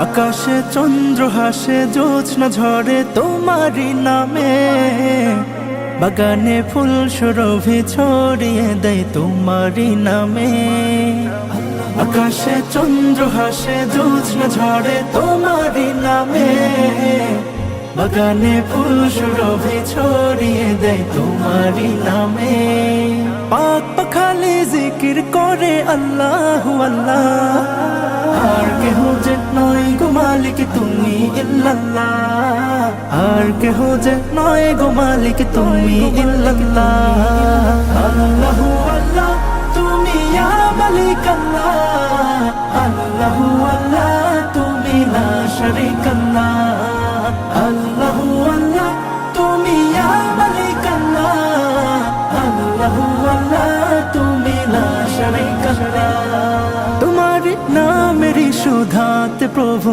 আকাশে চন্দ্র হাসে, জ্যোৎস্না ঝরে তোমারই নামে, বাগানে ফুল সুরভি ছড়িয়ে দেয় তোমারই নামে। আকাশে চন্দ্র হাসে, জ্যোৎস্না ঝরে তোমারই নামে, বাগানে ফুল সুরভি ছড়িয়ে দেয় তোমারই নামে। পাক পাখালি জিকির করে আল্লাহু আল্লাহ, আর কেহ যে নয় গো মালিক তুমি ইল্লাল্লাহ, আর কেহ যে নয় গো মালিক তুমি ইল্লাল্লাহ। আল্লাহু আল্লাহ তুমি ইয়া মালিক আল্লাহ, আল্লাহু আল্লাহ তুমি লা শারীকা আল্লাহ, আল্লাহু আল্লাহ তুমি ইয়া মালিক আল্লাহ, আল্লাহু আল্লাহ তুমি লা শারীকা আল্লাহ। তোমার নামেরই সুধাতে প্রভু